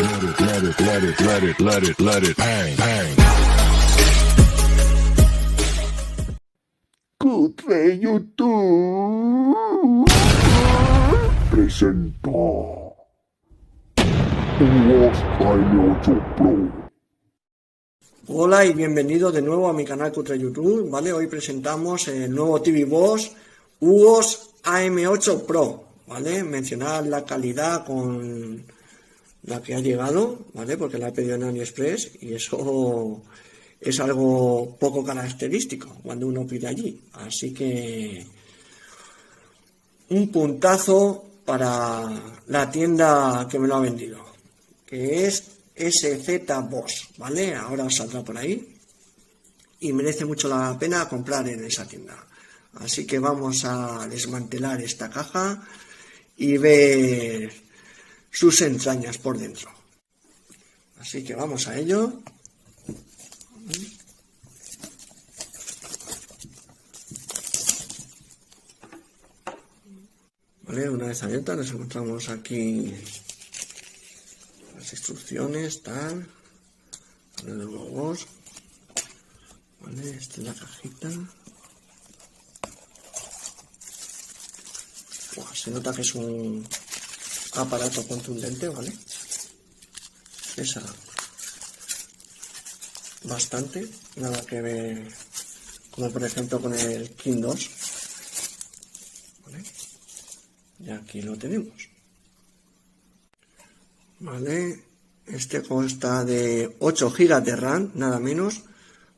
let it bang, bang. Cutre YouTube presenta Hugo AM8 Pro. Hola y bienvenido de nuevo a mi canal Cutre YouTube, ¿vale? Hoy presentamos el nuevo TV Boss Hugo AM8 Pro, ¿vale? Mencionar la calidad con la que ha llegado, ¿vale? Porque la he pedido en AliExpress y eso es algo poco característico cuando uno pide allí. Así que un puntazo para la tienda que me lo ha vendido, que es SZ Boss, ¿vale? Ahora os saldrá por ahí y merece mucho la pena comprar en esa tienda. Así que vamos a desmantelar esta caja y ver sus entrañas por dentro. Así que vamos a ello. Vale, una vez abierta nos encontramos aquí las instrucciones, tal, de los logos. Vale, esta es la cajita. Buah, se nota que es un aparato contundente, ¿vale? Pesa bastante, nada que ver como por ejemplo con el King 2, ¿vale? Y aquí lo tenemos, ¿vale? Este consta de 8 GB de RAM, nada menos,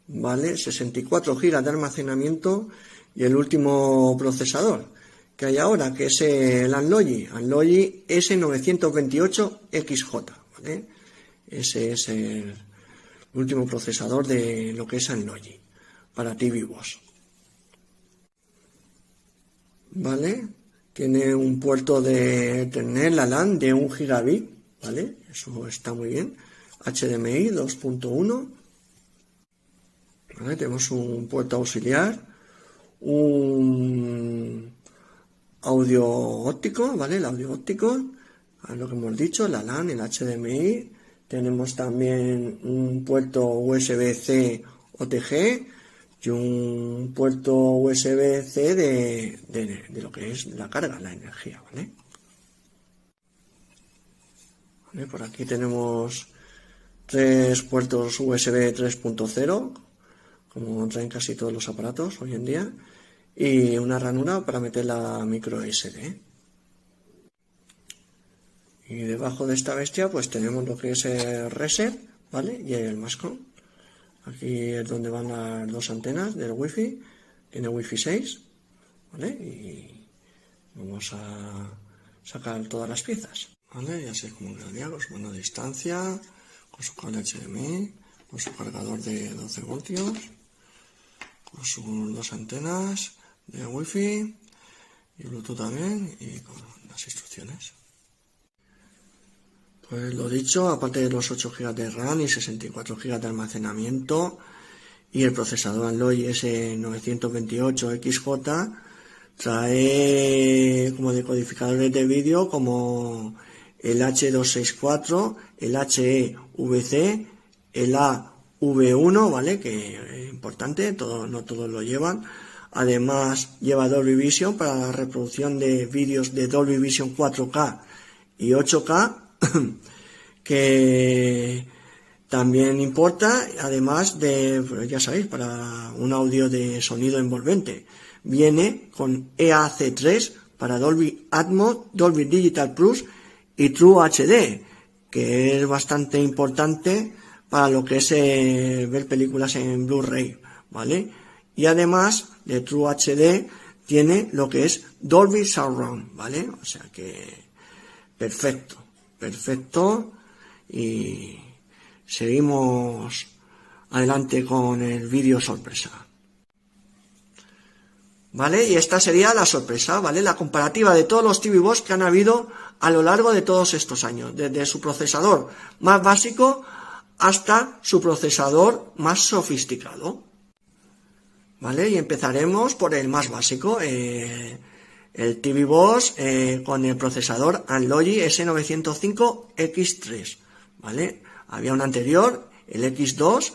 ¿vale? 64 GB de almacenamiento y el último procesador que hay ahora, que es el Anlogi S928XJ, ¿vale? Ese es el último procesador de lo que es Anlogi para TV Boss, ¿vale? Tiene un puerto de Ethernet, la LAN de 1 gigabit, ¿vale? Eso está muy bien. HDMI 2.1, ¿vale? Tenemos un puerto auxiliar, un audio óptico, ¿vale? El audio óptico, a lo que hemos dicho, la LAN, el HDMI. Tenemos también un puerto USB-C OTG y un puerto USB-C de lo que es la carga, la energía, ¿vale? Vale, por aquí tenemos 3 puertos USB 3.0, como traen casi todos los aparatos hoy en día, y una ranura para meter la micro SD. Y debajo de esta bestia pues tenemos lo que es el reset, ¿vale? Y el Mascom. Aquí es donde van las dos antenas del Wi-Fi. Tiene Wi-Fi 6, ¿vale? Y vamos a sacar todas las piezas, ¿vale? Ya sé cómo quedaría, con su mano a distancia, con su cable HDMI, con su cargador de 12 voltios, con sus dos antenas de Wi-Fi y Bluetooth también, y con las instrucciones. Pues lo dicho, aparte de los 8 GB de RAM y 64 GB de almacenamiento y el procesador Anlogi S928XJ, trae como decodificadores de vídeo como el H264, el HEVC, el AV1, ¿vale? Que es importante, no todos lo llevan. Además lleva Dolby Vision para la reproducción de vídeos de Dolby Vision 4K y 8K, que también importa, además de, pues ya sabéis, para un audio de sonido envolvente. Viene con EAC3 para Dolby Atmos, Dolby Digital Plus y True HD, que es bastante importante para lo que es ver películas en Blu-ray, ¿vale? Y además de True HD tiene lo que es Dolby Surround, ¿vale? O sea que perfecto. Y seguimos adelante con el vídeo sorpresa, ¿vale? Y esta sería la sorpresa, ¿vale? La comparativa de todos los TV Boss que han habido a lo largo de todos estos años, desde su procesador más básico hasta su procesador más sofisticado, ¿vale? Y empezaremos por el más básico, el TV Boss con el procesador Anlogi S905X3, ¿vale? Había un anterior, el X2,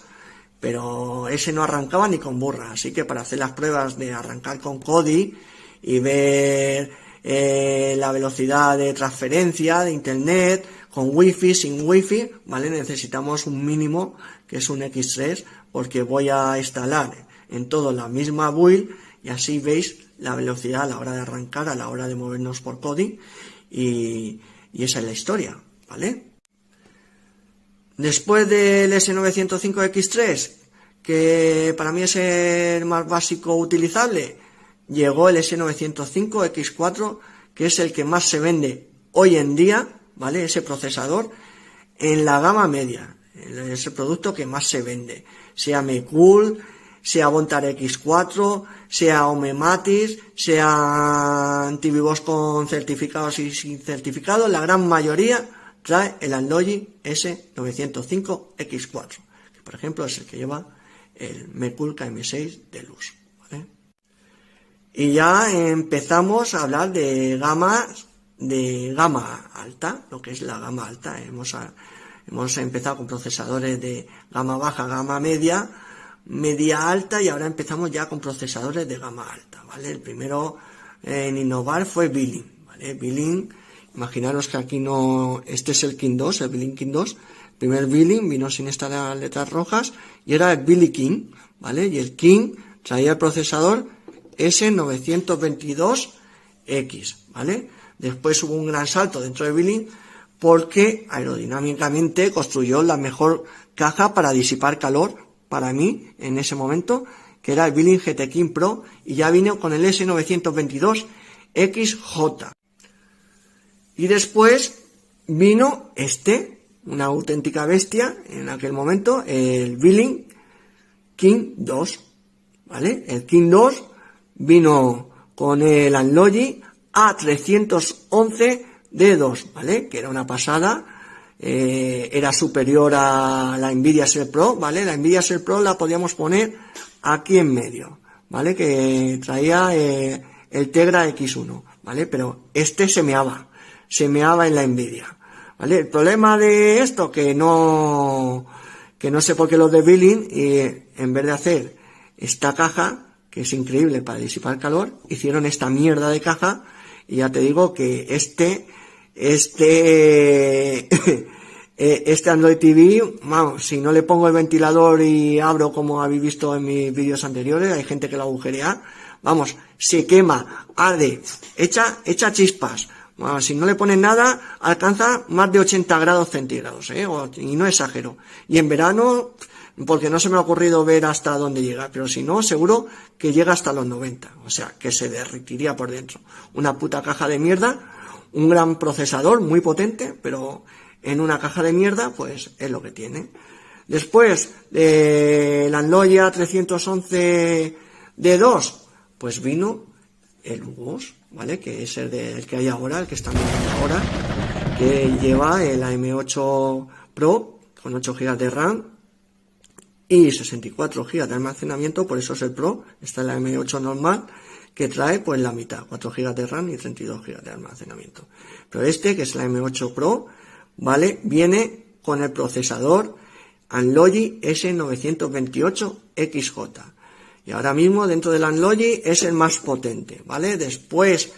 pero ese no arrancaba ni con burra, así que para hacer las pruebas de arrancar con Kodi y ver la velocidad de transferencia de internet con wifi, sin wifi, ¿vale? Necesitamos un mínimo que es un X3, porque voy a instalar en todo la misma build y así veis la velocidad a la hora de arrancar, a la hora de movernos por Kodi, y esa es la historia, ¿vale? Después del S905X3, que para mí es el más básico utilizable, llegó el S905X4, que es el que más se vende hoy en día, ¿vale? Ese procesador en la gama media, es el producto que más se vende, sea Mecool, sea Bontar X4, sea Omematis, sea Antivivos con certificados y sin certificados, la gran mayoría trae el Anlogi S905X4, que por ejemplo es el que lleva el Mecool KM6 Deluxe, ¿vale? Y ya empezamos a hablar de gama alta, lo que es la gama alta. Hemos empezado con procesadores de gama baja, gama media, media alta, y ahora empezamos ya con procesadores de gama alta, ¿vale? El primero en innovar fue Bilin, ¿vale? Bilin, imaginaros que aquí no, este es el King 2, el Bilin King 2, el primer Bilin vino sin estas letras rojas y era el Billy King, ¿vale? Y el King traía el procesador S922X, ¿vale? Después hubo un gran salto dentro de Bilin porque aerodinámicamente construyó la mejor caja para disipar calor para mí en ese momento, que era el Bilin GT King Pro, y ya vino con el S922XJ. Y después vino una auténtica bestia en aquel momento, el Bilin King 2, ¿vale? El King 2 vino con el Anlogi A311D2, ¿vale? Que era una pasada, era superior a la Nvidia Shield Pro, ¿vale? La Nvidia Shield Pro la podíamos poner aquí en medio, ¿vale? Que traía el Tegra X1, ¿vale? Pero se meaba en la Nvidia, ¿vale? El problema de esto, que no sé por qué los de Bilin, en vez de hacer esta caja, que es increíble para disipar calor, hicieron esta mierda de caja, y ya te digo que este Android TV, vamos, si no le pongo el ventilador y abro como habéis visto en mis vídeos anteriores, hay gente que lo agujerea, vamos, se quema, arde, echa chispas, vamos, si no le ponen nada, alcanza más de 80 grados centígrados, y no exagero, y en verano, porque no se me ha ocurrido ver hasta dónde llega, pero si no, seguro que llega hasta los 90, o sea, que se derretiría por dentro. Una puta caja de mierda, un gran procesador muy potente, pero en una caja de mierda, pues es lo que tiene. Después, la Anlogi A311D2, pues vino el UOS, ¿vale? Que es el que hay ahora, el que están viendo ahora, que lleva el AM8 Pro con 8 GB de RAM, y 64 GB de almacenamiento, por eso es el Pro. Está el M8 normal, que trae pues la mitad, 4 GB de RAM y 32 GB de almacenamiento. Pero que es la M8 Pro, ¿vale? Viene con el procesador Anlogi S928XJ. Y ahora mismo dentro del Anlogi es el más potente, ¿vale? Después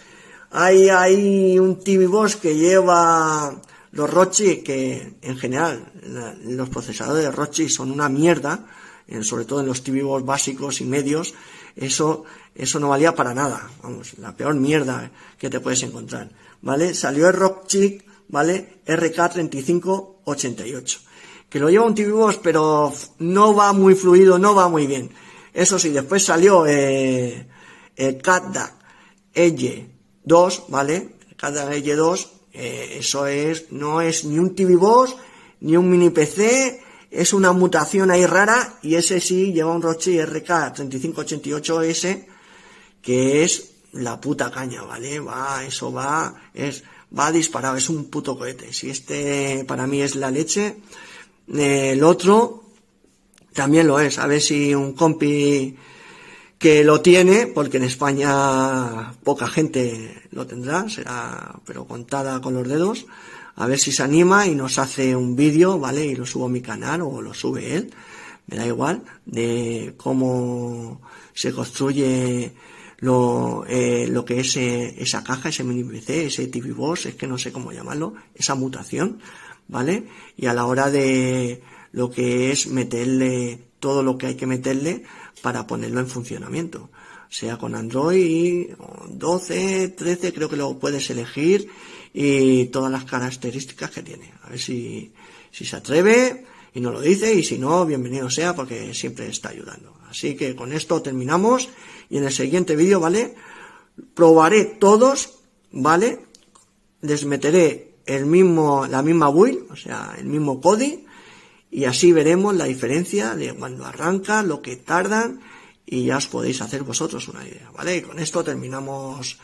hay un TV Boss que lleva los Rochi, que en general los procesadores de Rochi son una mierda, sobre todo en los TV Boss básicos y medios, eso no valía para nada, vamos, la peor mierda que te puedes encontrar, ¿vale? Salió el Rochi, ¿vale? RK3588, que lo lleva un TV Boss, pero no va muy fluido, no va muy bien. Eso sí, después salió el CatDAG EYE2, ¿vale? El CatDAG EYE2, eso no es ni un TV Boss, ni un mini PC, es una mutación ahí rara, y ese sí lleva un Rochi RK3588S, que es la puta caña, ¿vale? Va disparado, es un puto cohete. Si para mí es la leche, el otro también lo es. A ver si un compi que lo tiene, porque en España poca gente lo tendrá, será pero contada con los dedos, a ver si se anima y nos hace un vídeo, ¿vale? Y lo subo a mi canal o lo sube él, me da igual, de cómo se construye lo que es esa caja, ese mini PC, ese TV Box, es que no sé cómo llamarlo, esa mutación, ¿vale? Y a la hora de lo que es meterle todo lo que hay que meterle para ponerlo en funcionamiento, sea con Android 12, 13, creo que lo puedes elegir, y todas las características que tiene. A ver si se atreve y nos lo dice, y si no, bienvenido sea, porque siempre está ayudando. Así que con esto terminamos, y en el siguiente vídeo, ¿vale?, probaré todos, ¿vale?, les meteré la misma build, o sea, el mismo código, y así veremos la diferencia de cuando arranca, lo que tardan, y ya os podéis hacer vosotros una idea, ¿vale? Y con esto terminamos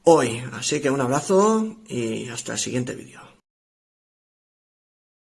hoy. Así que un abrazo y hasta el siguiente vídeo.